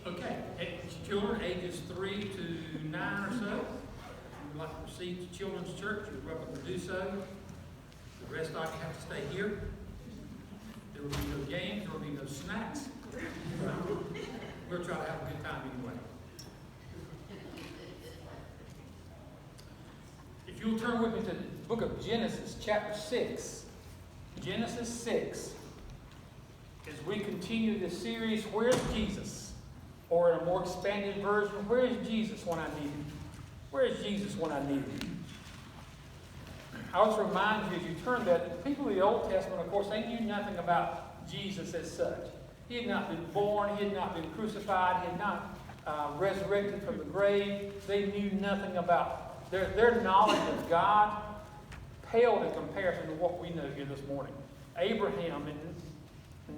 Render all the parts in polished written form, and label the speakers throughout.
Speaker 1: Okay, children ages 3 to 9 or so, if you would like to proceed to Children's Church, you're welcome to do so. The rest of you have to stay here. There will be no games, there will be no snacks. We'll try to have a good time anyway. If you'll turn with me to the book of Genesis, chapter 6. Genesis 6. As we continue this series, Where's Jesus? Or in a more expanded version, Where is Jesus when I need him? Where is Jesus when I need him? I also remind you as you turn that the people of the Old Testament, of course, they knew nothing about Jesus as such. He had not been born, he had not been crucified, he had not resurrected from the grave. They knew nothing about their knowledge of God paled in comparison to what we know here this morning. Abraham and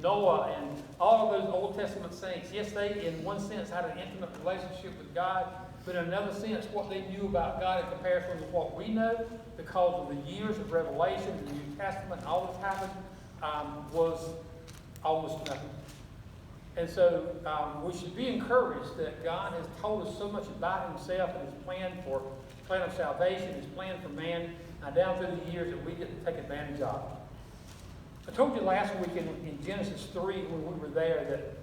Speaker 1: Noah and all of those Old Testament saints, yes, they in one sense had an intimate relationship with God, but in another sense, what they knew about God in comparison to what we know, because of the years of revelation, the New Testament, all that's happened, was almost nothing. And so we should be encouraged that God has told us so much about himself and his plan of salvation, his plan for man, down through the years that we get to take advantage of. I told you last week in Genesis 3 when we were there that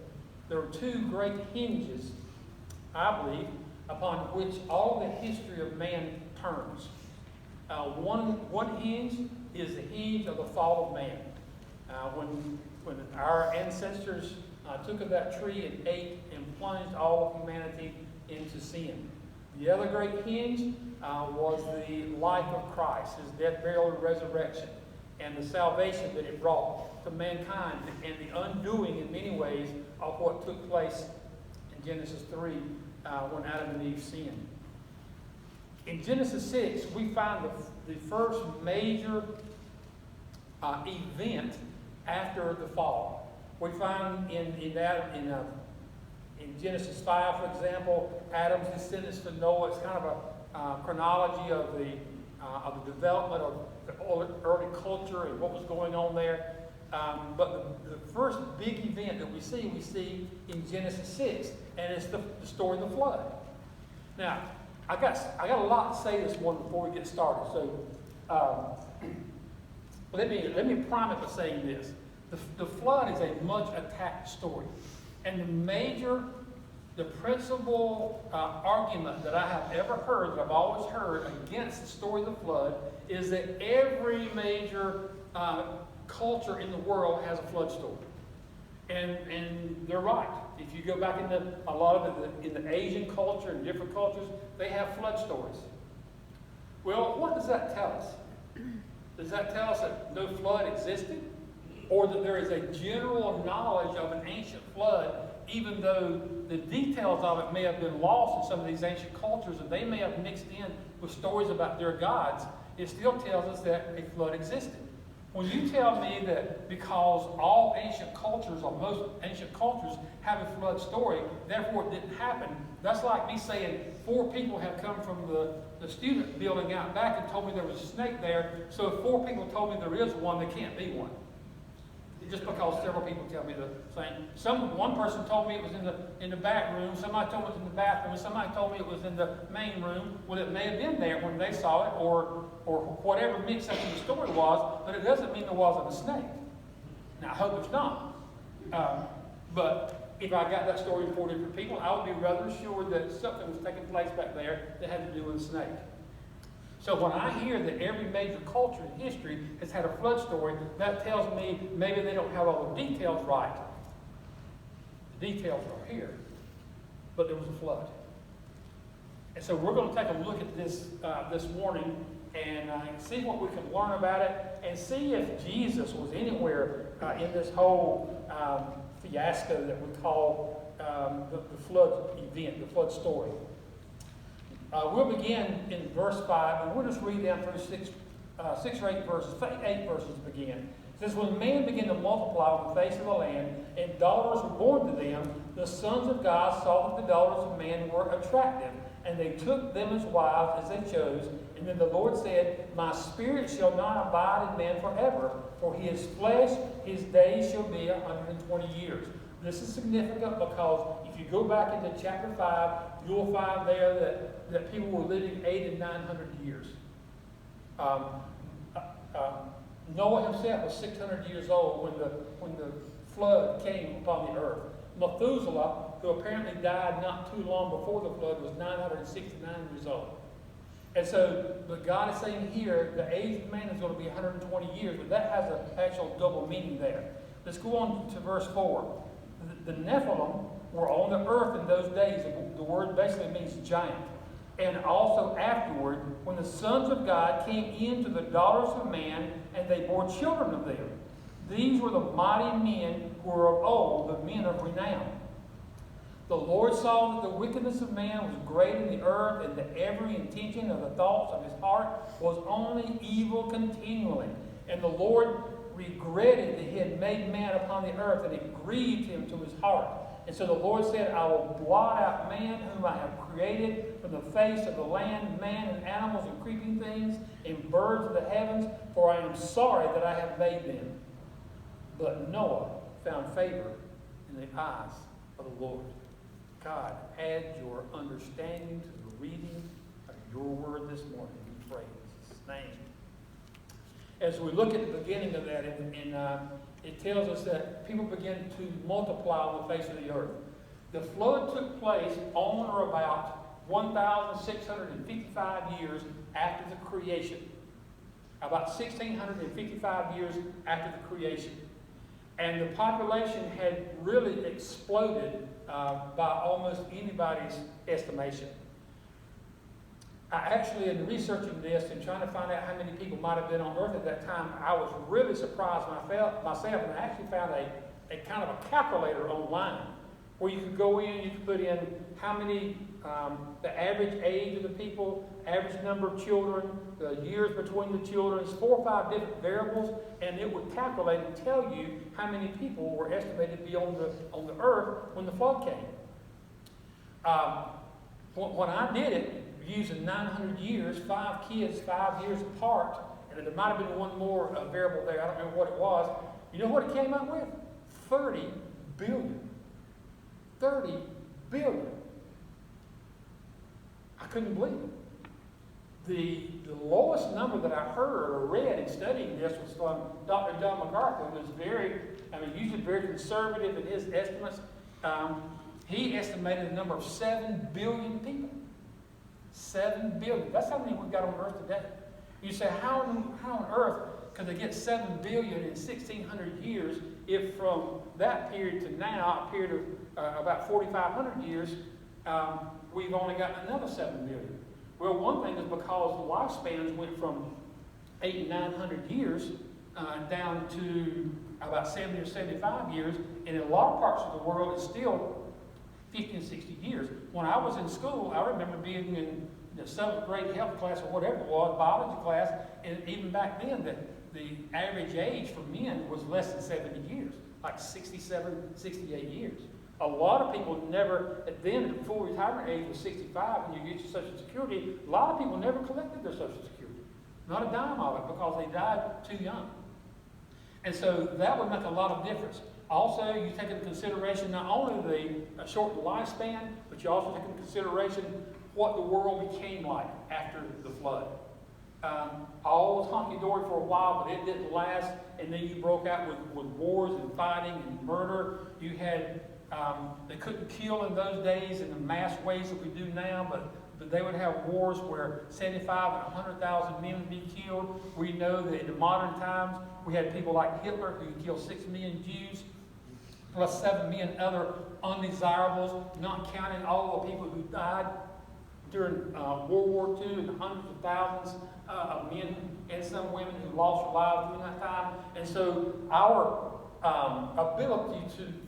Speaker 1: there are two great hinges, I believe, upon which all the history of man turns. One hinge is the hinge of the fall of man. When our ancestors took of that tree and ate and plunged all of humanity into sin. The other great hinge was the life of Christ, his death, burial, and resurrection, and the salvation that it brought to mankind, and the undoing in many ways of what took place in Genesis 3 when Adam and Eve sinned. In Genesis 6, we find the first major event after the fall. We find in Genesis 5, for example, Adam's descendants to Noah. It's kind of a chronology of the development of the early culture and what was going on there. But the first big event that we see in Genesis 6, and it's the story of the flood. Now, I got a lot to say this morning before we get started. So let me prime it by saying this: the flood is a much attacked story, and the principal argument that I have ever heard, that I've always heard against the story of the flood, is that every major culture in the world has a flood story. And they're right. If you go back into a lot of in the Asian culture and different cultures, they have flood stories. Well, what does that tell us? Does that tell us that no flood existed? Or that there is a general knowledge of an ancient flood, even though the details of it may have been lost in some of these ancient cultures and they may have mixed in with stories about their gods, it still tells us that a flood existed. When you tell me that because all ancient cultures, or most ancient cultures, have a flood story, therefore it didn't happen, that's like me saying 4 people have come from the student building out back and told me there was a snake there, so if 4 people told me there is one, there can't be one. Just because several people tell me the same. One person told me it was in the back room, somebody told me it was in the bathroom, and somebody told me it was in the main room. Well, it may have been there when they saw it, or whatever mix-up in the story was, but it doesn't mean there wasn't a snake. Now, I hope it's not. But if I got that story from 4 different people, I would be rather sure that something was taking place back there that had to do with a snake. So when I hear that every major culture in history has had a flood story, that tells me maybe they don't have all the details right. The details are here, but there was a flood. And so we're going to take a look at this this morning and see what we can learn about it, and see if Jesus was anywhere in this whole fiasco that we call the flood event, the flood story. We'll begin in verse 5, and we'll just read down through 6 or 8 verses. 8 verses begin. It says, when man began to multiply on the face of the land, and daughters were born to them, the sons of God saw that the daughters of man were attractive, and they took them as wives as they chose. And then the Lord said, my spirit shall not abide in man forever, for he is flesh, his days shall be 120 years. This is significant because if If you go back into chapter 5, you'll find there that people were living 800 and 900 years. Noah himself was 600 years old when the flood came upon the earth. Methuselah, who apparently died not too long before the flood, was 969 years old. And so, but God is saying here, the age of man is going to be 120 years, but that has an actual double meaning there. Let's go on to verse 4. The Nephilim were on the earth in those days. The word basically means giant. And also afterward, when the sons of God came in to the daughters of man, and they bore children of them. These were the mighty men who were of old, the men of renown. The Lord saw that the wickedness of man was great in the earth, and that every intention of the thoughts of his heart was only evil continually. And the Lord regretted that he had made man upon the earth, and it grieved him to his heart. And so the Lord said, I will blot out man whom I have created from the face of the land, man and animals and creeping things, and birds of the heavens, for I am sorry that I have made them. But Noah found favor in the eyes of the Lord. God, add your understanding to the reading of your word this morning. We pray in Jesus' name. As we look at the beginning of that, it tells us that people begin to multiply on the face of the earth. The flood took place on or about 1,655 years after the creation. About 1,655 years after the creation. And the population had really exploded by almost anybody's estimation. I actually, in researching this and trying to find out how many people might have been on earth at that time, I was really surprised myself, and I actually found a kind of a calculator online where you could go in, you could put in how many, the average age of the people, average number of children, the years between the children. It's 4 or 5 different variables, and it would calculate and tell you how many people were estimated to be on the earth when the flood came. When I did it, using 900 years, 5 kids, 5 years apart, and there might have been one more variable there, I don't remember what it was. You know what it came up with? 30 billion. 30 billion. I couldn't believe it. The lowest number that I heard or read in studying this was from Dr. John MacArthur, who was usually very conservative in his estimates. He estimated the number of 7 billion people. 7 billion. That's how many we've got on earth today. You say, how on earth could they get 7 billion in 1,600 years if from that period to now, a period of about 4,500 years, we've only got another 7 billion? Well, one thing is because the lifespans went from 800 and 900 years down to about 70 or 75 years, and in a lot of parts of the world, it's still 50 and 60 years. When I was in school, I remember being in the 7th grade health class or whatever it was, biology class, and even back then, the average age for men was less than 70 years, like 67, 68 years. A lot of people never, then the full retirement age was 65 and you get your Social Security, a lot of people never collected their Social Security. Not a dime of it because they died too young. And so that would make a lot of difference. Also, you take into consideration not only the shortened lifespan, but you also take into consideration what the world became like after the flood. All was hunky-dory for a while, but it didn't last, and then you broke out with wars and fighting and murder. You had, they couldn't kill in those days in the mass ways that we do now, but they would have wars where 75 and 100,000 men would be killed. We know that in the modern times, we had people like Hitler who killed 6 million Jews, plus 7 million other undesirables, not counting all the people who died during World War II, and hundreds of thousands of men and some women who lost their lives during that time. And so our ability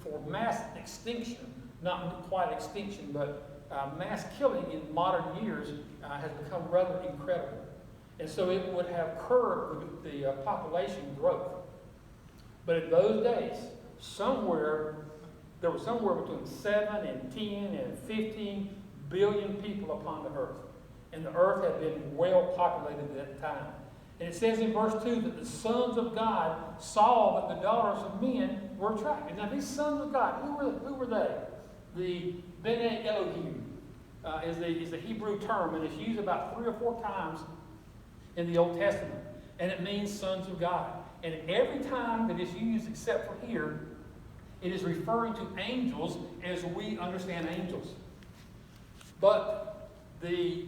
Speaker 1: for mass extinction, not quite extinction, but mass killing in modern years has become rather incredible. And so it would have curbed the population growth. But in those days, there was somewhere between 7 and 10 and 15 billion people upon the earth. And the earth had been well populated at that time. And it says in verse 2 that the sons of God saw that the daughters of men were attractive. Now these sons of God, who were they? The Bene Elohim is the Hebrew term, and it's used about 3 or 4 times in the Old Testament. And it means sons of God. And every time that it's used except for here, it is referring to angels as we understand angels. But the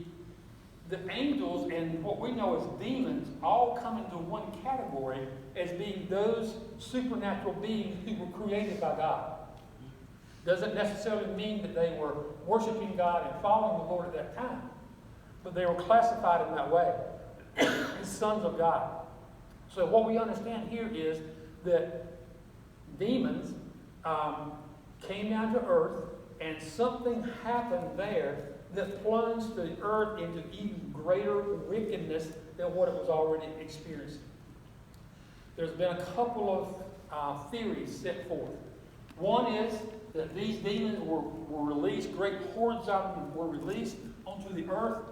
Speaker 1: angels and what we know as demons all come into one category as being those supernatural beings who were created by God. Doesn't necessarily mean that they were worshiping God and following the Lord at that time, but they were classified in that way as sons of God. So what we understand here is that demons came down to earth, and something happened there that plunged the earth into even greater wickedness than what it was already experiencing. There's been a couple of theories set forth. One is that these demons were released, great hordes of them were released onto the earth,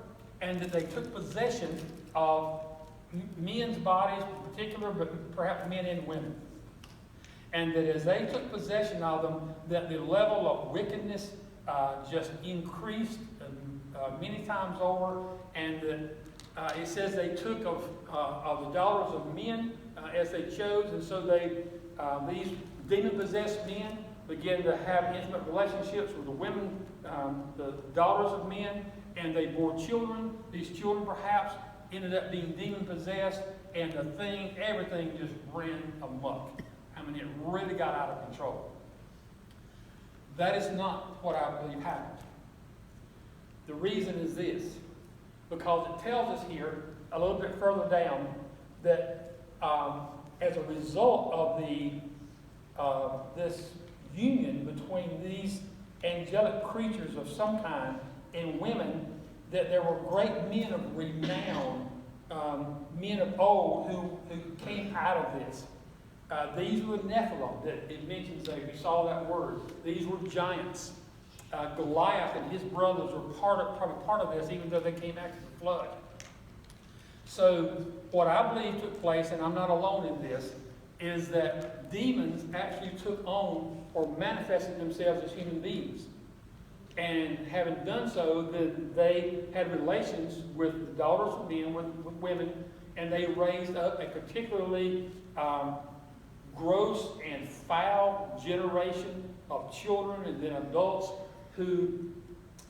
Speaker 1: and that they took possession of men's bodies in particular, but perhaps men and women. And that as they took possession of them, that the level of wickedness just increased many times over, and that it says they took of the daughters of men as they chose, and so these demon-possessed men began to have intimate relationships with the women, the daughters of men, and they bore children. These children perhaps ended up being demon-possessed, and everything just ran amok. I mean, it really got out of control. That is not what I believe happened. The reason is this, because it tells us here, a little bit further down, that as a result of this union between these angelic creatures of some kind and women, that there were great men of renown, men of old who came out of this. These were the Nephilim that it mentions there. You saw that word. These were giants. Goliath and his brothers were probably part of this, even though they came after the flood. So what I believe took place, and I'm not alone in this, is that demons actually took on or manifested themselves as human beings. And having done so, then they had relations with the daughters of men, with women, and they raised up a particularly gross and foul generation of children and then adults who,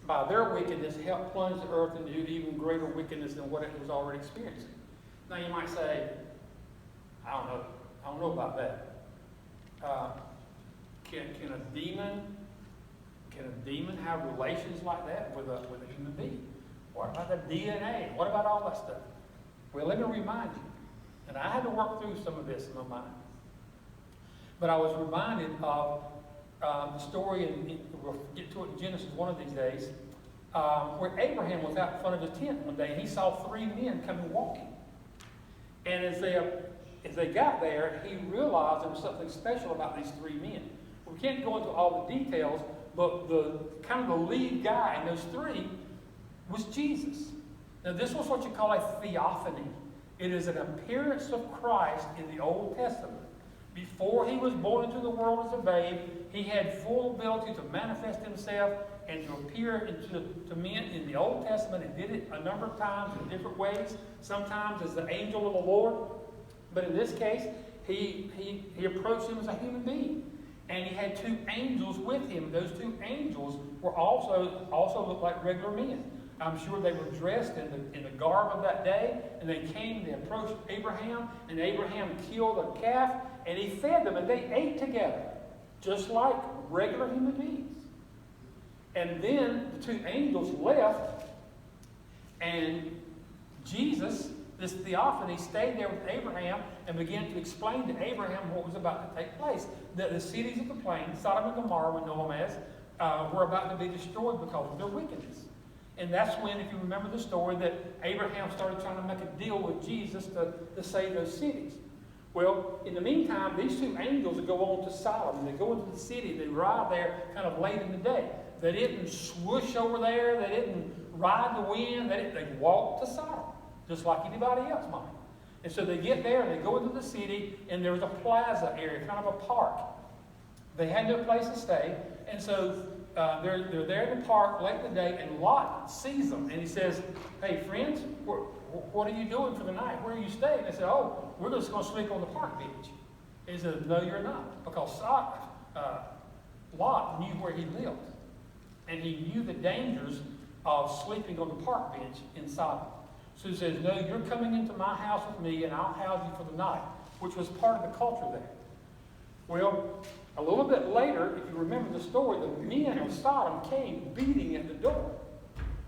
Speaker 1: by their wickedness, helped plunge the earth into even greater wickedness than what it was already experiencing. Now you might say, I don't know about that. Can a demon have relations like that with a human being? What about the DNA? What about all that stuff? Well, let me remind you, and I had to work through some of this in my mind. But I was reminded of the story, and we'll get to it in Genesis one of these days, where Abraham was out in front of his tent one day, and he saw 3 men coming walking. And as they got there, he realized there was something special about these 3 men. We can't go into all the details, but the lead guy in those 3 was Jesus. Now, this was what you call a theophany. It is an appearance of Christ in the Old Testament. Before he was born into the world as a babe, he had full ability to manifest himself and to appear to men in the Old Testament, and did it a number of times in different ways, sometimes as the angel of the Lord. But in this case, he approached him as a human being. And he had 2 angels with him. Those 2 angels were also looked like regular men. I'm sure they were dressed in the garb of that day, and they approached Abraham, and Abraham killed a calf, and he fed them, and they ate together, just like regular human beings. And then the 2 angels left, and Jesus, this theophany, stayed there with Abraham and began to explain to Abraham what was about to take place. That the cities of the plain, Sodom and Gomorrah, we know them as, were about to be destroyed because of their wickedness. And that's when, if you remember the story, that Abraham started trying to make a deal with Jesus to save those cities. Well, in the meantime, these 2 angels would go on to Sodom, and they go into the city. They arrive there kind of late in the day. They didn't swoosh over there. They didn't ride the wind. They walked to Sodom, just like anybody else might. And so they get there, and they go into the city, and there was a plaza area, kind of a park. They had no place to stay, and so they're there in the park late in the day, and Lot sees them, and he says, "Hey, friends, what are you doing for the night? Where are you staying?" They said, "Oh, we're just going to sleep on the park bench." And he said, "No, you're not, because Lot knew where he lived, and he knew the dangers of sleeping on the park bench in Sodom. So he says, 'No, you're coming into my house with me, and I'll house you for the night,' which was part of the culture there. Well, a little bit later, if you remember the story, the men of Sodom came beating at the door,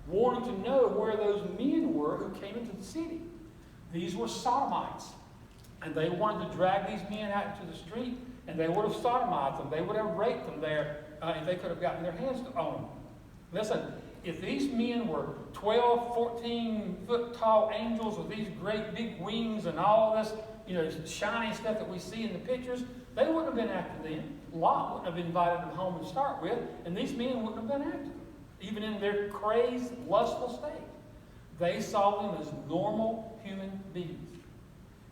Speaker 1: wanting to know where those men were who came into the city. These were Sodomites, and they wanted to drag these men out into the street, and they would have sodomized them. They would have raped them there if they could have gotten their hands on them. Listen, if these men were 12, 14-foot tall angels with these great big wings and all this, shiny stuff that we see in the pictures, they wouldn't have been after them. Lot wouldn't have invited them home to start with, and these men wouldn't have been after them, even in their crazed, lustful state. They saw them as normal human beings.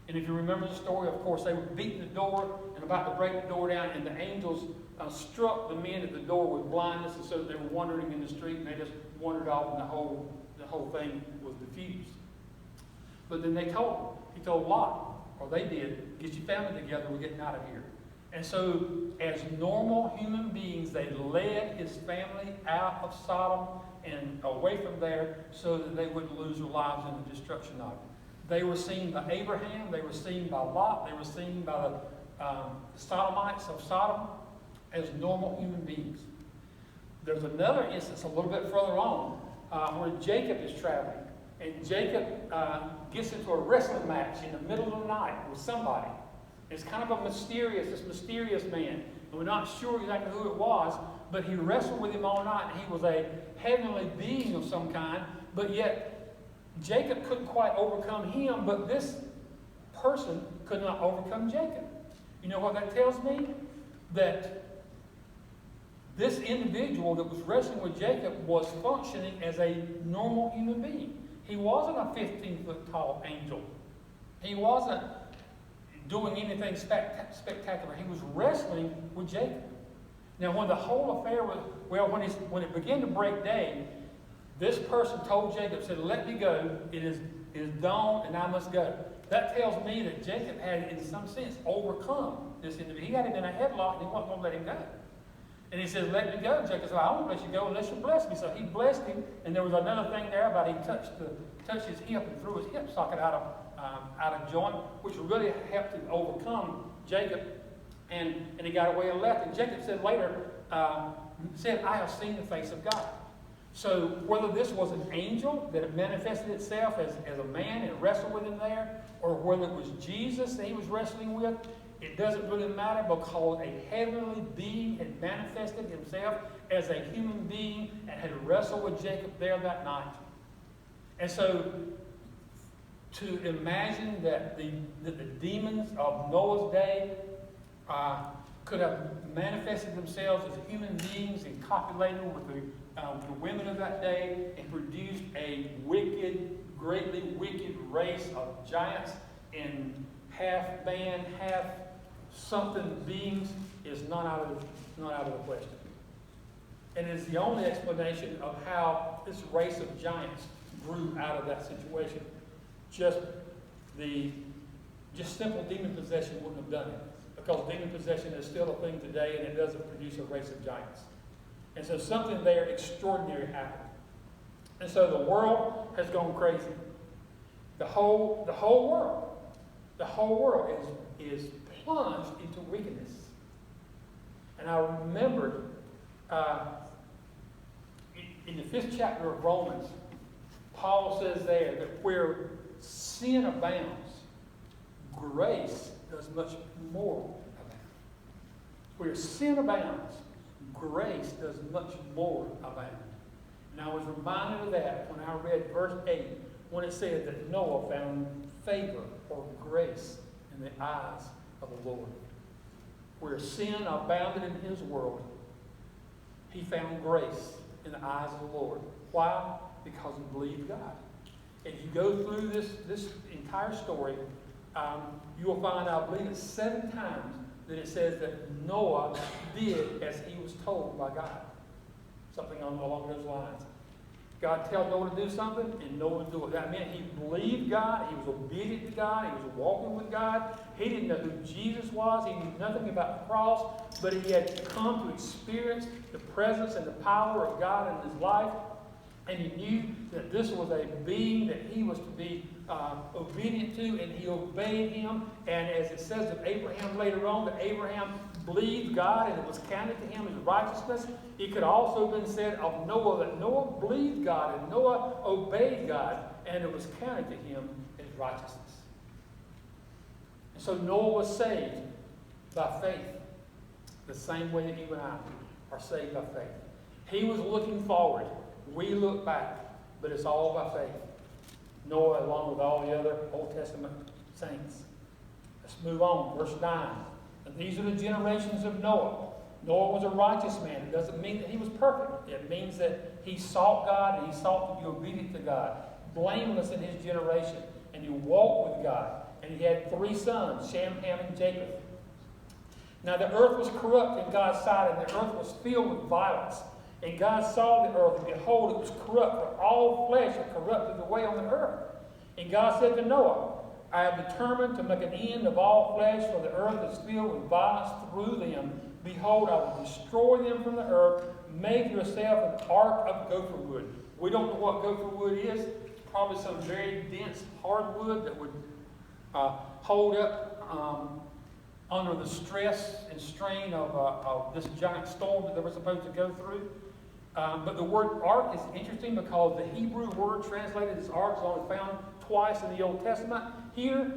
Speaker 1: And if you remember the story, of course, they were beating the door and about to break the door down, and the angels struck the men at the door with blindness, and so they were wandering in the street, and they just wandered off, and the whole thing was diffused. But then he told Lot, or they did, "Get your family together, we're getting out of here." And so, as normal human beings, they led his family out of Sodom and away from there so that they wouldn't lose their lives in the destruction of it. They were seen by Abraham, they were seen by Lot, they were seen by the Sodomites of Sodom as normal human beings. There's another instance a little bit further on where Jacob is traveling. And Jacob gets into a wrestling match in the middle of the night with somebody. It's kind of this mysterious man. And we're not sure exactly who it was, but he wrestled with him all night, and he was a heavenly being of some kind, but yet Jacob couldn't quite overcome him, but this person could not overcome Jacob. You know what that tells me? That this individual that was wrestling with Jacob was functioning as a normal human being. He wasn't a 15-foot tall angel. He wasn't doing anything spectacular. He was wrestling with Jacob. Now, when the whole affair when it began to break day, this person told Jacob, said, "Let me go. It is dawn, and I must go." That tells me that Jacob had, in some sense, overcome this individual. He had him in a headlock, and he wasn't going to let him go. And he says, "Let me go." Jacob said, "I won't let you go unless you bless me." So he blessed him, and there was another thing there about he touched his hip and threw his hip socket out of joint, which really helped him overcome Jacob. And he got away and left. And Jacob said later, "I have seen the face of God." So whether this was an angel that had manifested itself as a man and wrestled with him there, or whether it was Jesus that he was wrestling with, it doesn't really matter, because a heavenly being had manifested himself as a human being and had wrestled with Jacob there that night. And so to imagine that the demons of Noah's day could have manifested themselves as human beings and copulated with the women of that day and produced a greatly wicked race of giants and half man, half something beings is not out of the question. And it is the only explanation of how this race of giants grew out of that situation. Just simple demon possession wouldn't have done it, because demon possession is still a thing today, and it doesn't produce a race of giants. And so something there extraordinary happened. And so the world has gone crazy. The whole world is plunged into wickedness. And I remembered in the 5th chapter of Romans, Paul says there that where sin abounds, grace does much more abound. Where sin abounds, grace does much more abound. And I was reminded of that when I read verse 8, when it said that Noah found favor or grace in the eyes of the Lord. Where sin abounded in his world, he found grace in the eyes of the Lord. Why? Because he believed God. And if you go through this entire story, you will find, I believe it's 7 times that it says that Noah did as he was told by God. something along those lines. God tells Noah to do something, and Noah would do it. That meant he believed God, he was obedient to God, he was walking with God. He didn't know who Jesus was, he knew nothing about the cross, but he had come to experience the presence and the power of God in his life. And he knew that this was a being that he was to be obedient to, and he obeyed him. And as it says of Abraham later on, that Abraham believed God and it was counted to him as righteousness. It could also have been said of Noah that Noah believed God and Noah obeyed God, and it was counted to him as righteousness. And so Noah was saved by faith, the same way that you and I are saved by faith. He was looking forward. We look back, but it's all by faith. Noah, along with all the other Old Testament saints. Let's move on. Verse 9. And these are the generations of Noah. Noah was a righteous man. It doesn't mean that he was perfect. It means that he sought God and he sought to be obedient to God. Blameless in his generation. And he walked with God. And he had 3 sons, Shem, Ham, and Japheth. Now the earth was corrupt in God's sight, and the earth was filled with violence. And God saw the earth, and behold, it was corrupt, for all flesh had corrupted away on the earth. And God said to Noah, I have determined to make an end of all flesh, for the earth is filled with violence through them. Behold, I will destroy them from the earth. Make yourself an ark of gopher wood. We don't know what gopher wood is. It's probably some very dense hardwood that would hold up under the stress and strain of this giant storm that they were supposed to go through. But the word ark is interesting because the Hebrew word translated as ark is only found twice in the Old Testament. Here,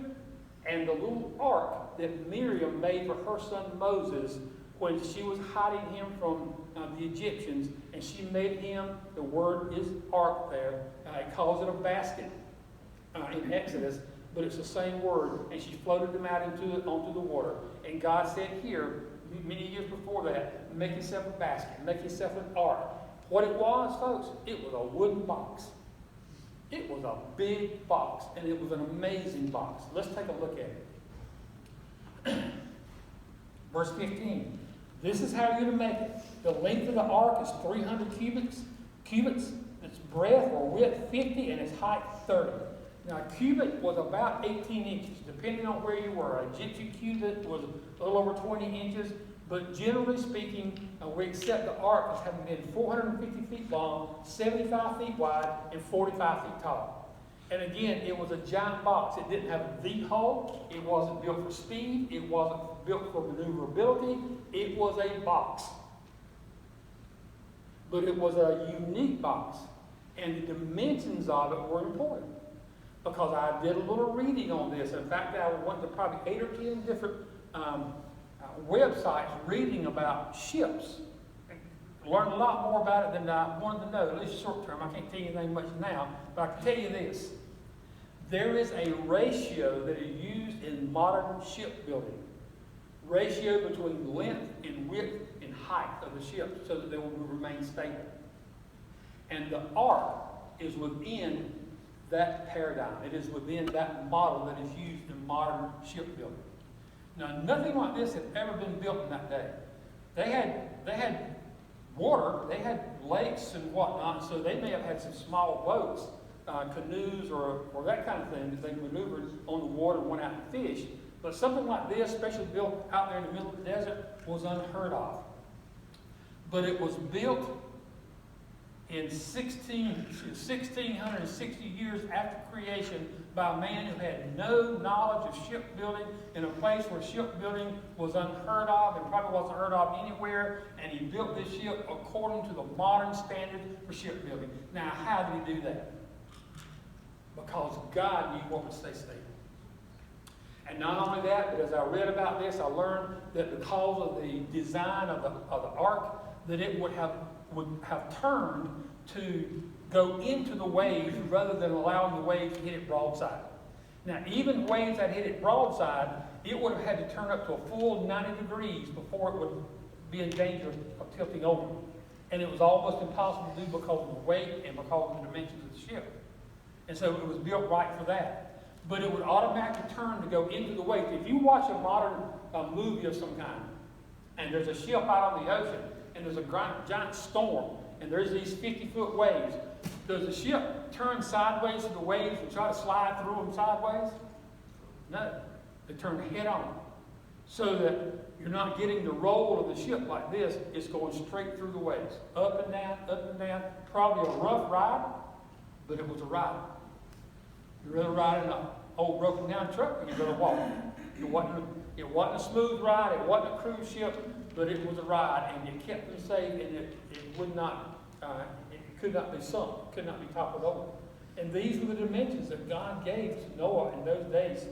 Speaker 1: and the little ark that Miriam made for her son Moses when she was hiding him from the Egyptians, and she made him, the word is ark there. It calls it a basket in Exodus, but it's the same word, and she floated them out onto the water. And God said here, many years before that, make yourself a basket, make yourself an ark. What it was, folks, it was a wooden box. It was a big box, and it was an amazing box. Let's take a look at it. Verse 15. This is how you're to make it. The length of the ark is 300 cubits. Its breadth or width 50, and its height 30. Now, a cubit was about 18 inches, depending on where you were. An Egyptian cubit was a little over 20 inches. But generally speaking, we accept the ark as having been 450 feet long, 75 feet wide, and 45 feet tall. And again, it was a giant box. It didn't have a V hull. It wasn't built for speed. It wasn't built for maneuverability. It was a box. But it was a unique box. And the dimensions of it were important. Because I did a little reading on this. In fact, I went to probably 8 or 10 different websites reading about ships. Learned a lot more about it than I wanted to know, at least short term. I can't tell you anything much now, but I can tell you this. There is a ratio that is used in modern shipbuilding. Ratio between length and width and height of the ship so that they will remain stable. And the ark is within that paradigm. It is within that model that is used in modern shipbuilding. Now, nothing like this had ever been built in that day. They had water, they had lakes and whatnot, so they may have had some small boats, canoes or that kind of thing that they maneuvered on the water and went out and fished. But something like this, especially built out there in the middle of the desert, was unheard of. But it was built in 1660 years after creation by a man who had no knowledge of shipbuilding in a place where shipbuilding was unheard of and probably wasn't heard of anywhere, and he built this ship according to the modern standard for shipbuilding. Now, how did he do that? Because God knew what would stay stable. And not only that, but as I read about this, I learned that because of the design of the ark, that it would have turned to go into the waves rather than allowing the waves to hit it broadside. Now, even waves that hit it broadside, it would have had to turn up to a full 90 degrees before it would be in danger of tilting over. And it was almost impossible to do because of the weight and because of the dimensions of the ship. And so it was built right for that. But it would automatically turn to go into the waves. If you watch a modern movie of some kind, and there's a ship out on the ocean, and there's a giant storm, and there's these 50-foot waves. Does the ship turn sideways to the waves and try to slide through them sideways? No. They turn head on. So that you're not getting the roll of the ship like this. It's going straight through the waves. Up and down, up and down. Probably a rough ride, but it was a ride. You'd rather ride in an old broken down truck than you'd rather walk. It wasn't a smooth ride. It wasn't a cruise ship, but it was a ride, and it kept them safe, and it would not, it could not be sunk, could not be toppled over. And these were the dimensions that God gave to Noah in those days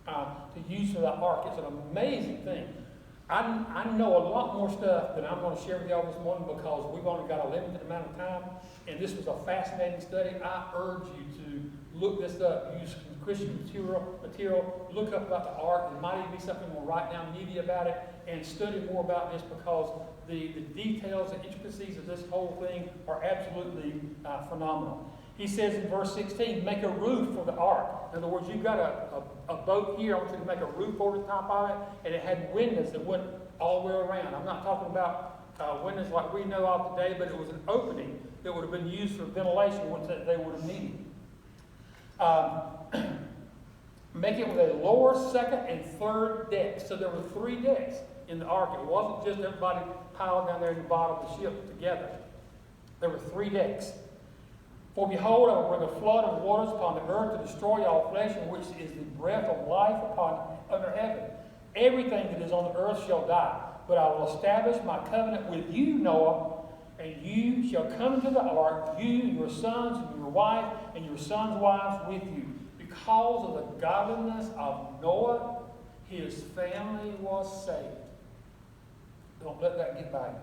Speaker 1: to use for that ark. It's an amazing thing. I know a lot more stuff than I'm going to share with y'all this morning because we've only got a limited amount of time, and this was a fascinating study. I urge you to look this up, use Christian material, look up about the ark. There might even be something we'll write down media about it, and study more about this because the details and intricacies of this whole thing are absolutely phenomenal. He says in verse 16, make a roof for the ark. In other words, you've got a boat here. I want you to make a roof over the top of it, and it had windows that went all the way around. I'm not talking about windows like we know of today, but it was an opening that would have been used for ventilation once they would have needed. Make it with a lower, second, and third deck. So there were 3 decks in the ark. It wasn't just everybody piled down there in the bottom of the ship together. There were 3 decks. For behold, I will bring a flood of waters upon the earth to destroy all flesh, in which is the breath of life under heaven. Everything that is on the earth shall die. But I will establish my covenant with you, Noah, and you shall come into the ark, you, your sons, and your wife, and your sons' wives with you. Because of the godliness of Noah, his family was saved. Don't let that get by you.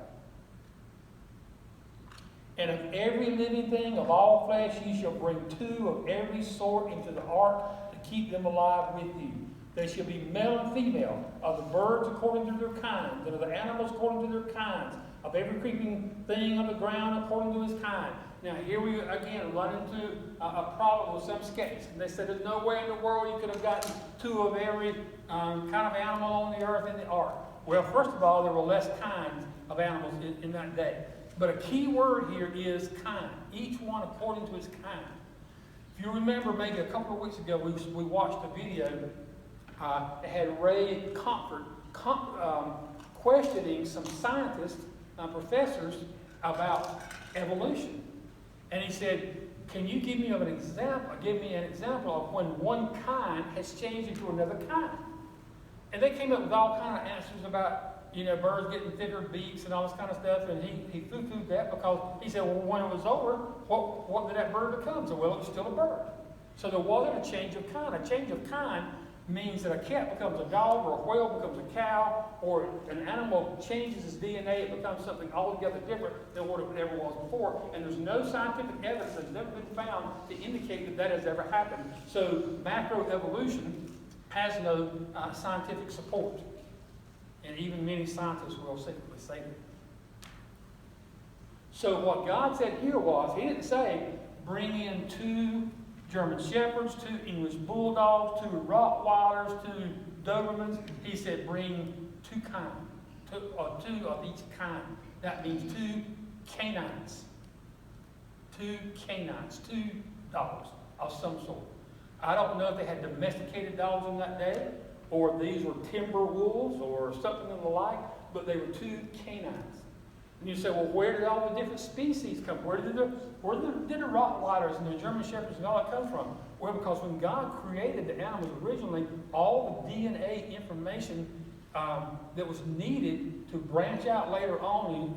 Speaker 1: And of every living thing of all flesh ye shall bring 2 of every sort into the ark to keep them alive with you. They shall be male and female, of the birds according to their kinds, and of the animals according to their kinds, of every creeping thing on the ground according to his kind. Now here we again run into a problem with some skeptics. And they said there's no way in the world you could have gotten 2 of every kind of animal on the earth in the ark. Well, first of all, there were less kinds of animals in that day. But a key word here is kind. Each one according to his kind. If you remember, maybe a couple of weeks ago, we watched a video that had Ray Comfort questioning some scientists, professors, about evolution. And he said, can you give me an example of when one kind has changed into another kind? And they came up with all kind of answers about, birds getting thicker beaks and all this kind of stuff, and he poo-pooed that because he said, well, when it was over, what did that bird become? So, well, it was still a bird. So there wasn't a change of kind. A change of kind means that a cat becomes a dog, or a whale becomes a cow, or an animal changes its DNA, it becomes something altogether different than what it ever was before. And there's no scientific evidence that's ever been found to indicate that has ever happened. So macroevolution has no scientific support. And even many scientists will secretly say that. So what God said here was, he didn't say, bring in 2 German Shepherds, 2 English Bulldogs, 2 Rottweilers, 2 Dobermans. He said, bring 2 kinds, 2 of each kind. That means 2 canines. 2 canines, 2 dogs of some sort. I don't know if they had domesticated dogs in that day, or these were timber wolves, or something of the like, but they were 2 canines. And you say, well, where did all the different species come from? Where did the Rottweilers and the German Shepherds and all that come from? Well, because when God created the animals originally, all the DNA information that was needed to branch out later on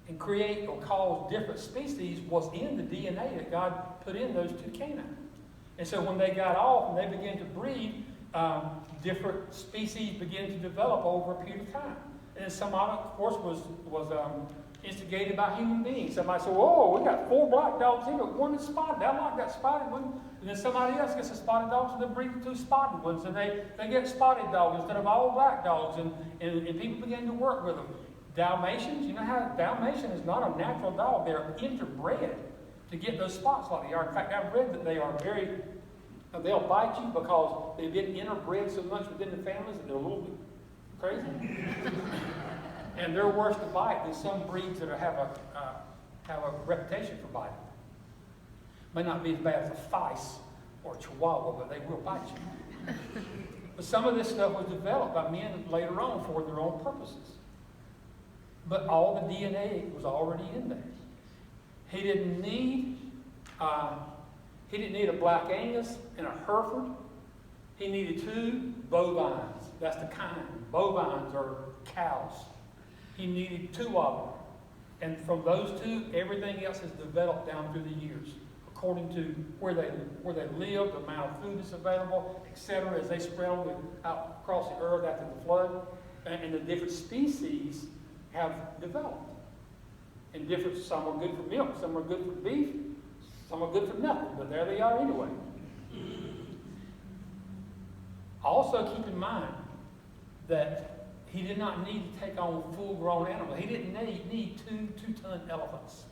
Speaker 1: and create or cause different species was in the DNA that God put in those 2 canines. And so when they got off and they began to breed, different species began to develop over a period of time. And some of it, of course, was instigated by human beings. Somebody said, "Whoa, we got 4 black dogs here, but one is spotted. I like that spotted one." And then somebody else gets a spotted dog, so they breed 2 spotted ones, and they get spotted dogs instead of all black dogs, and people begin to work with them. Dalmatians, you know how Dalmatian is not a natural dog. They're interbred to get those spots like they are. In fact, I've read that they are they'll bite you because they've been interbred so much within the families that they're a little bit crazy. And they're worse to bite than some breeds that have a reputation for biting. May not be as bad as a Feist or a Chihuahua, but they will bite you. But some of this stuff was developed by men later on for their own purposes. But all the DNA was already in there. He didn't need a Black Angus and a Hereford. He needed 2 bovines. That's the kind. Bovines are cows. He needed 2 of them. And from those 2, everything else has developed down through the years, according to where they live, the amount of food that's available, etc., as they spread out across the earth after the flood. And the different species have developed. And some are good for milk, some are good for beef, some are good for nothing, but there they are anyway. Also keep in mind that he did not need to take on full-grown animals. He didn't need 2-ton elephants.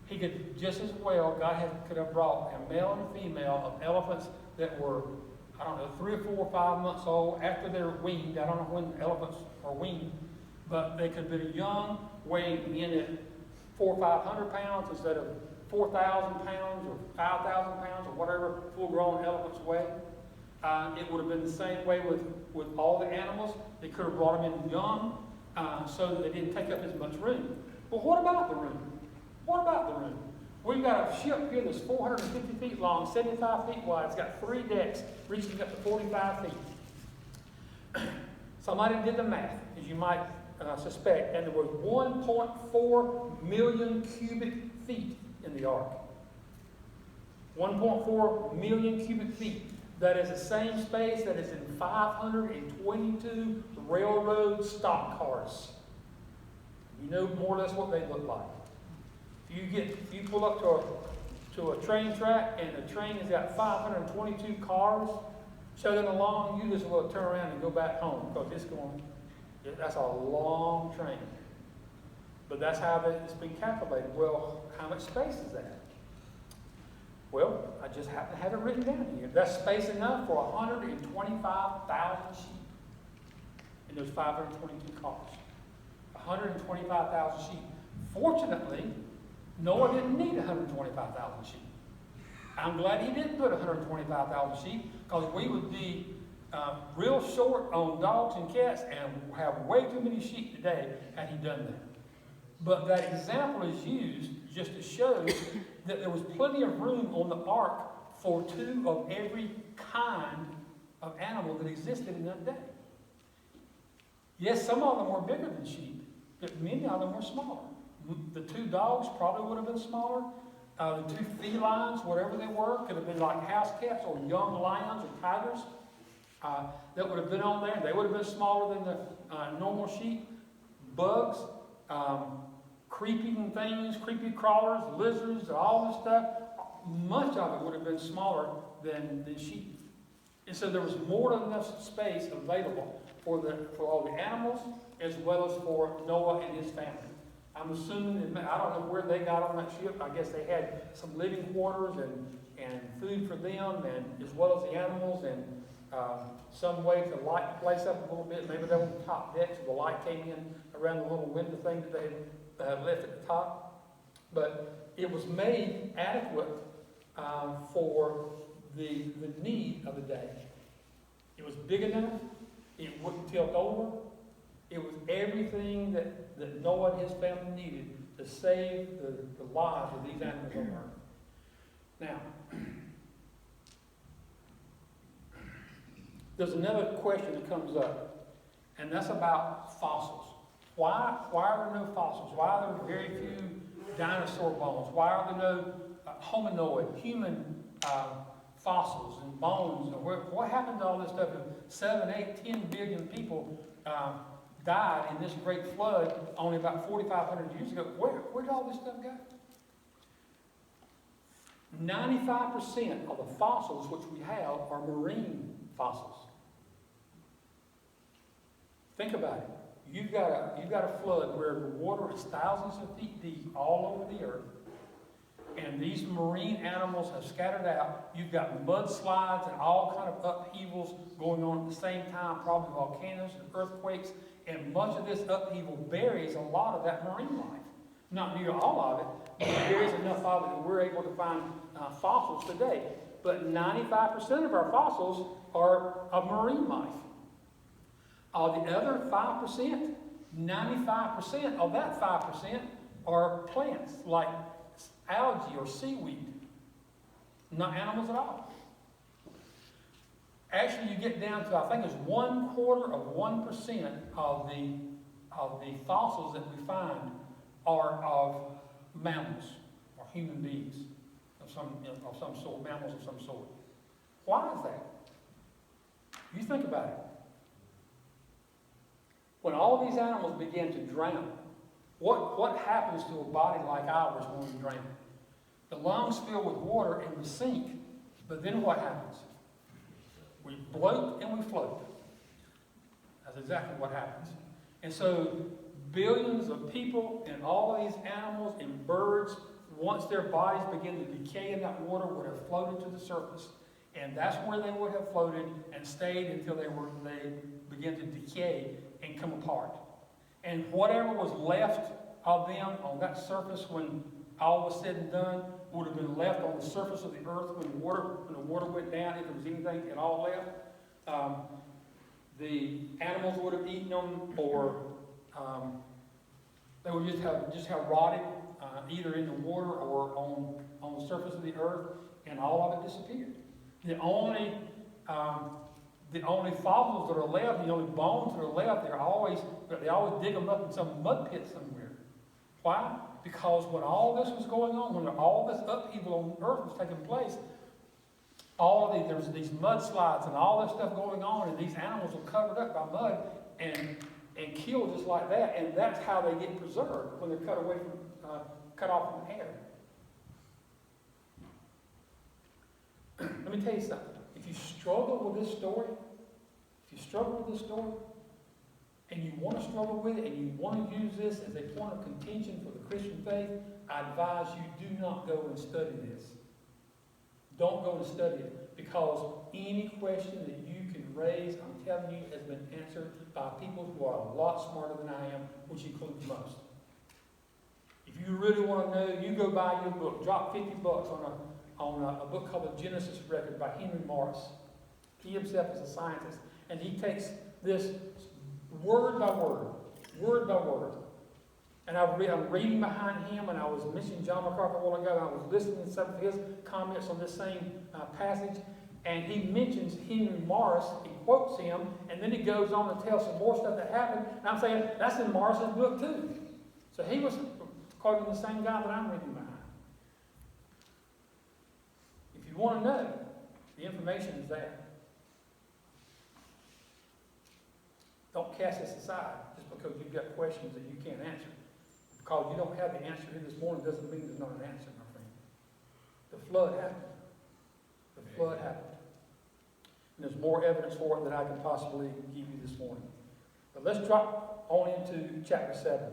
Speaker 1: He could just as well, God could have brought a male and a female of elephants that were, 3 or 4 or 5 months old after they're weaned. I don't know when elephants are weaned, but they could have been young, weighing in at 400 or 500 pounds instead of 4,000 pounds or 5,000 pounds or whatever full-grown elephants weigh. It would have been the same way with all the animals. They could have brought them in young so that they didn't take up as much room. But what about the room? What about the room? We've got a ship here that's 450 feet long, 75 feet wide. It's got 3 decks reaching up to 45 feet. Somebody did the math, as you might suspect, and there was 1.4 million cubic feet in the ark. 1.4 million cubic feet. That is the same space that is in 522 railroad stock cars. You know more or less what they look like. If you pull up to a train track and the train has got 522 cars chugging along, you just will turn around and go back home because that's a long train. But that's how it's been calculated. Well, how much space is that? Well, I just happen to have it written down here. That's space enough for 125,000 sheep in those 522 cars. 125,000 sheep. Fortunately, Noah didn't need 125,000 sheep. I'm glad he didn't put 125,000 sheep because we would be real short on dogs and cats and have way too many sheep today had he done that. But that example is used just to show that there was plenty of room on the ark for 2 of every kind of animal that existed in that day. Yes, some of them were bigger than sheep, but many of them were smaller. The 2 dogs probably would have been smaller. The 2 felines, whatever they were, could have been like house cats or young lions or tigers that would have been on there. They would have been smaller than the normal sheep. Bugs, creeping things, creepy crawlers, lizards, all this stuff. Much of it would have been smaller than sheep. And so there was more than enough space available for all the animals as well as for Noah and his family. I'm assuming, I don't know where they got on that ship. I guess they had some living quarters and food for them, and as well as the animals, and some way to light the place up a little bit. Maybe they were on the top deck, so the light came in around the little window thing that they had left at the top. But it was made adequate for the need of the day. It was big enough. It wouldn't tilt over. It was everything that Noah and his family needed to save the lives of these animals on earth. Now, there's another question that comes up, and that's about fossils. Why are there no fossils? Why are there very few dinosaur bones? Why are there no hominoid, human fossils and bones? What happened to all this stuff? 7, 8, 10 billion people died in this great flood only about 4,500 years ago. Where did all this stuff go? 95% of the fossils which we have are marine fossils. Think about it. You've got a flood where the water is thousands of feet deep all over the earth, and these marine animals have scattered out. You've got mudslides and all kind of upheavals going on at the same time, probably volcanoes and earthquakes And much of this upheaval buries a lot of that marine life. Not near all of it, but it buries enough of it that we're able to find fossils today. But 95% of our fossils are of marine life. The other 5%, 95% of that 5% are plants, like algae or seaweed. Not animals at all. Actually, you get down to, I think it's 1/4% of the fossils that we find are of mammals or human beings of some sort, mammals of some sort. Why is that? You think about it. When all these animals begin to drown, what happens to a body like ours when we drown? The lungs fill with water and we sink. But then what happens? We bloat and we float. That's exactly what happens. And so billions of people and all of these animals and birds, once their bodies begin to decay in that water, would have floated to the surface. And that's where they would have floated and stayed until they begin to decay and come apart. And whatever was left of them on that surface when all was said and done would have been left on the surface of the earth when the water went down, if there was anything at all left. The animals would have eaten them, or they would just have rotted either in the water or on the surface of the earth, and all of it disappeared. The only fossils that are left, the only bones that are left, they always dig them up in some mud pit somewhere. Why? Because when all this was going on, when all this upheaval on earth was taking place, there was these mudslides and all this stuff going on, and these animals were covered up by mud and killed just like that. And that's how they get preserved when they're cut off from the air. Let me tell you something. If you struggle with this story, and you want to struggle with it, and you want to use this as a point of contention for the Christian faith, I advise you do not go and study this. Don't go and study it, because any question that you can raise, I'm telling you, has been answered by people who are a lot smarter than I am, which includes most. If you really want to know, you go buy your book. Drop $50 on a book called The Genesis Record by Henry Morris. He himself is a scientist, and he takes this word by word. And I'm reading behind him, and I was mentioning John MacArthur a while ago, and I was listening to some of his comments on this same passage, and he mentions Henry Morris, he quotes him, and then he goes on to tell some more stuff that happened, and I'm saying, that's in Morris's book too. So he was quoting the same guy that I'm reading behind. If you want to know, the information is there. Don't cast this aside just because you've got questions that you can't answer. Because you don't have the answer here this morning doesn't mean there's not an answer, my friend. The flood happened. The flood happened. And there's more evidence for it than I can possibly give you this morning. But let's drop on into chapter 7.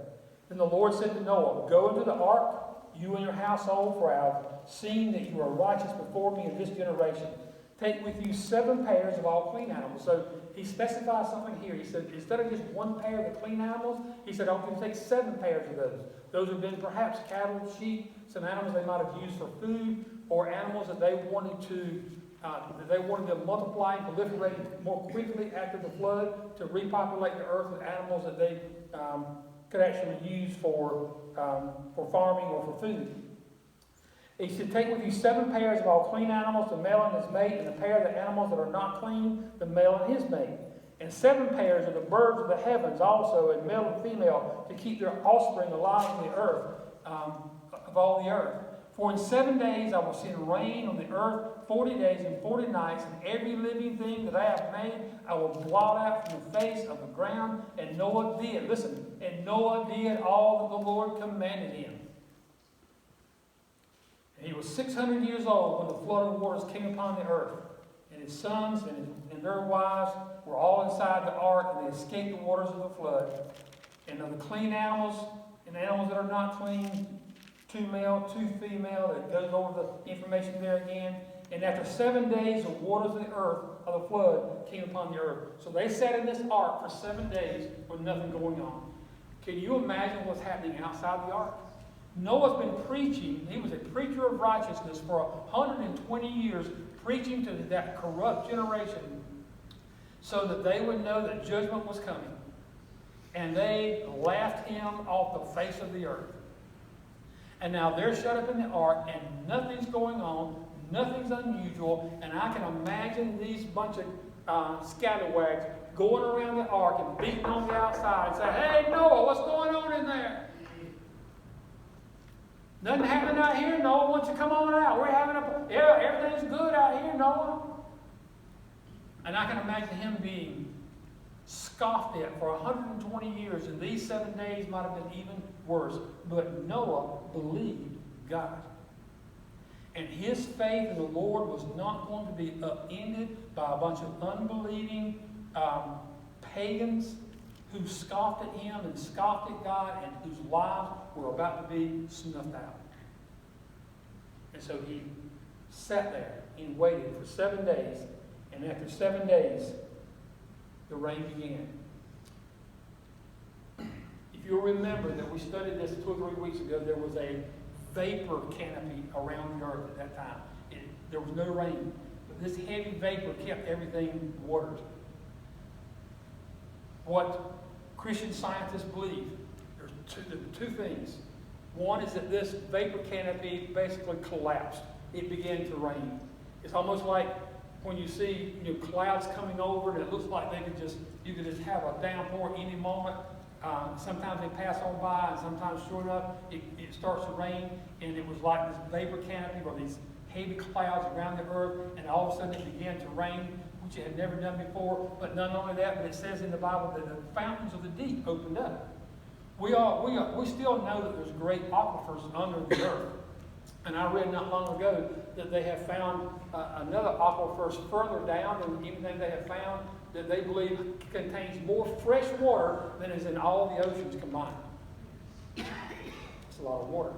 Speaker 1: Then the Lord said to Noah, "Go into the ark, you and your household, for I have seen that you are righteous before me in this generation. Take with you 7 pairs of all clean animals." So he specifies something here. He said, instead of just 1 pair of the clean animals, he said, "I want you to take 7 pairs of those." Those have been perhaps cattle, sheep, some animals they might have used for food, or animals that they wanted to multiply and proliferate more quickly after the flood to repopulate the earth with animals that they could actually use for farming or for food. He said, "Take with you 7 pairs of all clean animals, the male and his mate, and a pair of the animals that are not clean, the male and his mate. And 7 pairs of the birds of the heavens also, and male and female, to keep their offspring alive on the earth, of all the earth. For in 7 days I will send rain on the earth, 40 days and 40 nights, and every living thing that I have made I will blot out from the face of the ground." And Noah did, listen, and Noah did all that the Lord commanded him. And he was 600 years old when the flood of waters came upon the earth. And his sons and their wives were all inside the ark, and they escaped the waters of the flood. And of the clean animals and animals that are not clean, 2 male, 2 female. It goes over the information there again. And after 7 days, the waters of the earth, of the flood, came upon the earth. So they sat in this ark for 7 days with nothing going on. Can you imagine what's happening outside the ark? Noah's been preaching. He was a preacher of righteousness for 120 years, preaching to that corrupt generation so that they would know that judgment was coming. And they laughed him off the face of the earth. And now they're shut up in the ark, and nothing's going on, nothing's unusual, and I can imagine these bunch of scalawags going around the ark and beating on the outside and saying, "Hey, Noah, what's going on in there? Nothing happening out here, Noah. Why don't you come on out? We're having everything's good out here, Noah." And I can imagine him being scoffed at for 120 years, and these 7 days might have been even worse. But Noah believed God. And his faith in the Lord was not going to be upended by a bunch of unbelieving pagans who scoffed at him and scoffed at God and whose lives were about to be snuffed out. And so he sat there and waited for 7 days. And after 7 days, the rain began. If you'll remember that we studied this 2 or 3 weeks ago, there was a vapor canopy around the earth at that time. There was no rain. But this heavy vapor kept everything watered. What Christian scientists believe, there's two things. One is that this vapor canopy basically collapsed. It began to rain. It's almost like when you see clouds coming over and it looks like you could just have a downpour any moment. Sometimes they pass on by, and sometimes, sure enough, it starts to rain, and it was like this vapor canopy or these heavy clouds around the earth, and all of a sudden it began to rain, which it had never done before. But not only that, but it says in the Bible that the fountains of the deep opened up. We still know that there's great aquifers under the earth. And I read not long ago that they have found another aquifer further down, and even they have found that they believe contains more fresh water than is in all the oceans combined. It's a lot of water.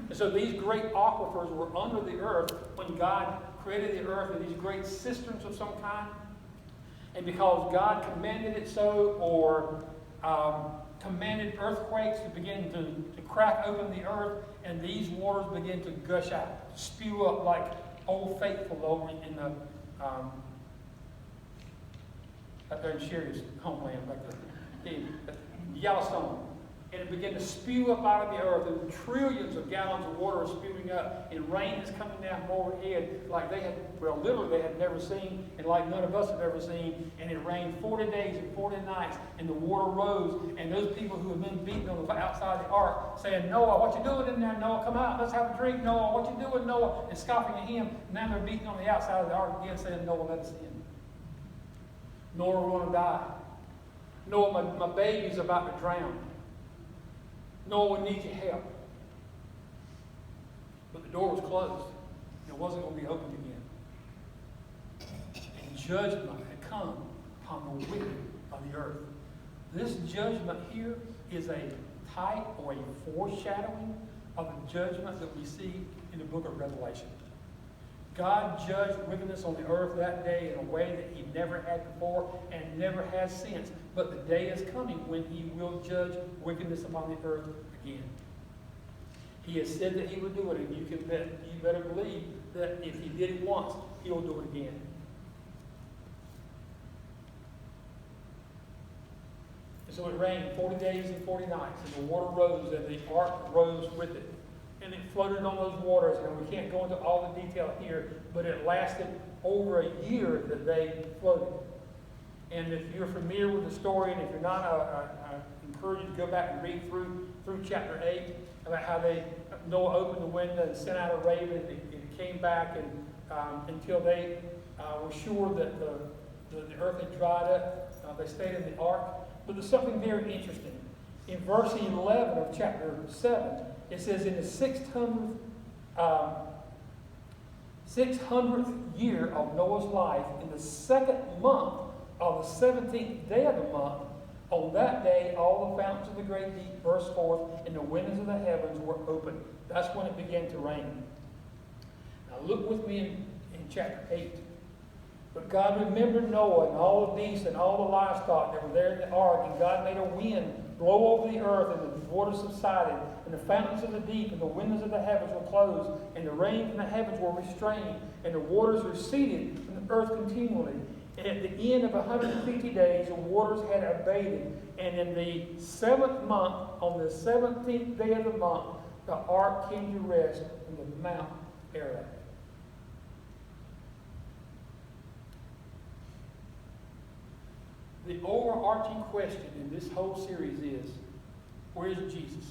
Speaker 1: And so these great aquifers were under the earth when God created the earth in these great cisterns of some kind. And because God commanded it so, or commanded earthquakes to begin to crack open the earth, and these waters begin to gush out, spew up like Old Faithful over in the up there in Sherry's homeland, like the Yellowstone. And it began to spew up out of the earth, and trillions of gallons of water are spewing up, and rain is coming down from overhead like they had never seen, and like none of us have ever seen. And it rained 40 days and 40 nights, and the water rose, and those people who had been beaten on the outside the ark, saying, "Noah, what you doing in there, Noah? Come out, let's have a drink, Noah. What you doing, Noah?" And scoffing at him. Now they're beating on the outside of the ark again, saying, "Noah, let us in. Noah, we're going to die. Noah, my baby's about to drown. Noah, we need your help." But the door was closed. It wasn't going to be opened again. And judgment had come upon the wicked of the earth. This judgment here is a type or a foreshadowing of the judgment that we see in the book of Revelation. God judged wickedness on the earth that day in a way that he never had before and never has since. But the day is coming when he will judge wickedness upon the earth again. He has said that he would do it, and you better believe that if he did it once, he'll do it again. And so it rained 40 days and 40 nights, and the water rose, and the ark rose with it. And it floated on those waters, and we can't go into all the detail here, but it lasted over a year that they floated. And if you're familiar with the story, and if you're not, I encourage you to go back and read through chapter 8 about how Noah opened the window and sent out a raven, and it came back until they were sure that the earth had dried up. They stayed in the ark. But there's something very interesting. In verse 11 of chapter 7, it says, in the 600th year of Noah's life, in the second month of the 17th day of the month, on that day all the fountains of the great deep burst forth, and the windows of the heavens were opened. That's when it began to rain. Now look with me in chapter 8. But God remembered Noah and all the beasts and all the livestock that were there in the ark, and God made a wind blow over the earth, and the waters subsided, and the fountains of the deep and the windows of the heavens were closed, and the rain from the heavens were restrained, and the waters receded from the earth continually. And at the end of 150 days, the waters had abated, and in the 7th month, on the 17th day of the month, the ark came to rest on the Mount Ararat. The overarching question in this whole series is, where's Jesus?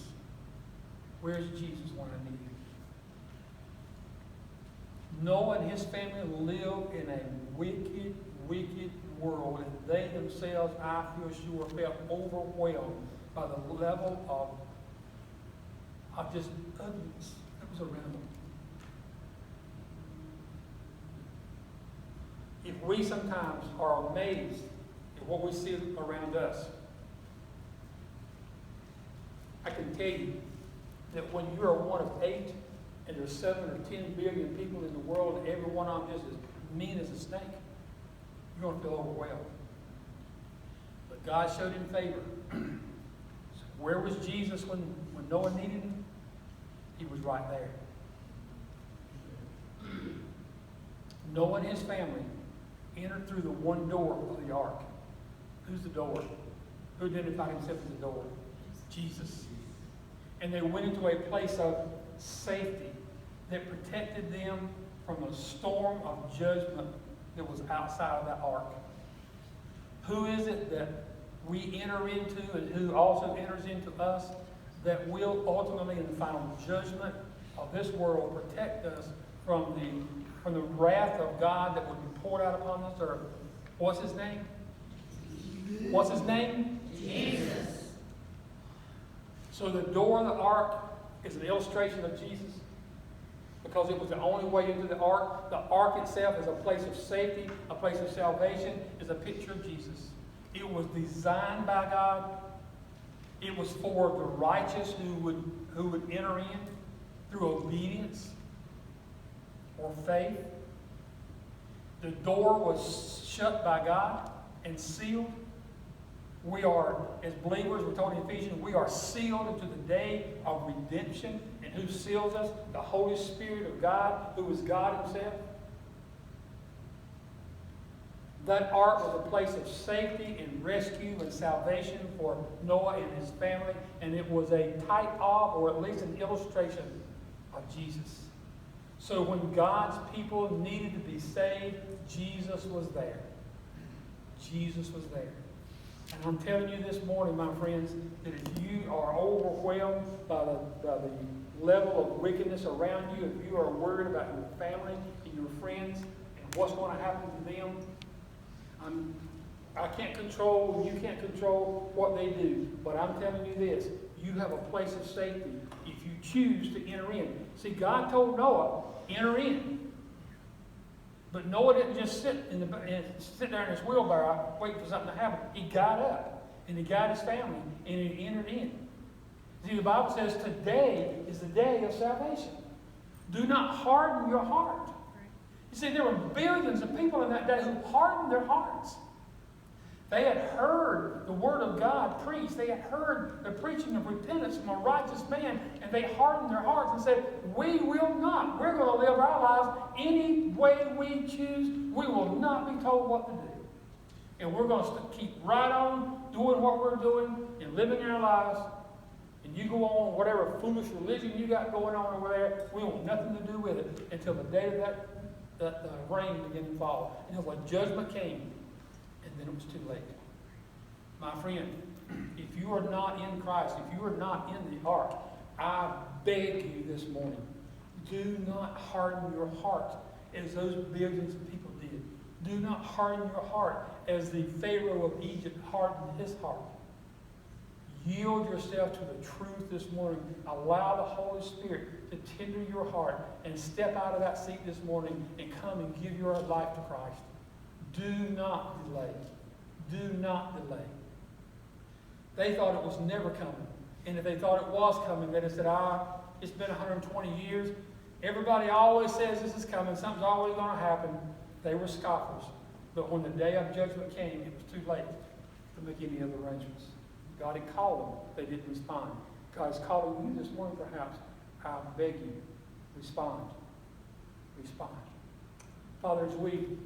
Speaker 1: Where's Jesus when I need him? Noah and his family lived in a wicked, wicked world, and they themselves, I feel sure, felt overwhelmed by the level of just ugliness that was around them. If we sometimes are amazed at what we see around us, I can tell you that when you are one of 8 and there's 7 or 10 billion people in the world and every one of them just as mean as a snake, you're going to feel overwhelmed. But God showed him favor. So where was Jesus when Noah needed him? He was right there. Noah and his family entered through the one door of the ark. Who's the door? Who identified himself as the door? Jesus. And they went into a place of safety that protected them from a storm of judgment that was outside of that ark. Who is it that we enter into and who also enters into us that will ultimately in the final judgment of this world protect us from the wrath of God that would be poured out upon this earth? What's his name? What's his name?
Speaker 2: Jesus.
Speaker 1: So the door of the ark is an illustration of Jesus because it was the only way into the ark. The ark itself is a place of safety, a place of salvation, is a picture of Jesus. It was designed by God. It was for the righteous who would enter in through obedience or faith. The door was shut by God and sealed. We are, as believers, we're told in Ephesians, we are sealed into the day of redemption. And who seals us? The Holy Spirit of God, who is God himself. That ark was a place of safety and rescue and salvation for Noah and his family. And it was a type of, or at least an illustration of Jesus. So when God's people needed to be saved, Jesus was there. Jesus was there. And I'm telling you this morning, my friends, that if you are overwhelmed by the level of wickedness around you, if you are worried about your family and your friends and what's going to happen to them, I can't control, you can't control what they do. But I'm telling you this, you have a place of safety if you choose to enter in. See, God told Noah, enter in. But Noah didn't just sit there in his wheelbarrow waiting for something to happen. He got up and he got his family and he entered in. See, the Bible says today is the day of salvation. Do not harden your heart. You see, there were billions of people in that day who hardened their hearts. They had heard the word of God preached. They had heard the preaching of repentance from a righteous man, and they hardened their hearts and said, we will not. We're going to live our lives any way we choose. We will not be told what to do. And we're going to keep right on doing what we're doing and living our lives. And you go on whatever foolish religion you got going on over there. We want nothing to do with it until the day that rain began to fall. Until the judgment came. And then it was too late. My friend, if you are not in Christ, if you are not in the ark, I beg you this morning, do not harden your heart as those billions of people did. Do not harden your heart as the Pharaoh of Egypt hardened his heart. Yield yourself to the truth this morning. Allow the Holy Spirit to tender your heart and step out of that seat this morning and come and give your life to Christ. Do not delay. Do not delay. They thought it was never coming. And if they thought it was coming, they'd have said, it's been 120 years. Everybody always says this is coming, something's always going to happen. They were scoffers. But when the day of judgment came, it was too late to make any other arrangements. God had called them. They didn't respond. God is calling you this morning, perhaps. I beg you, respond. Respond. Father, as we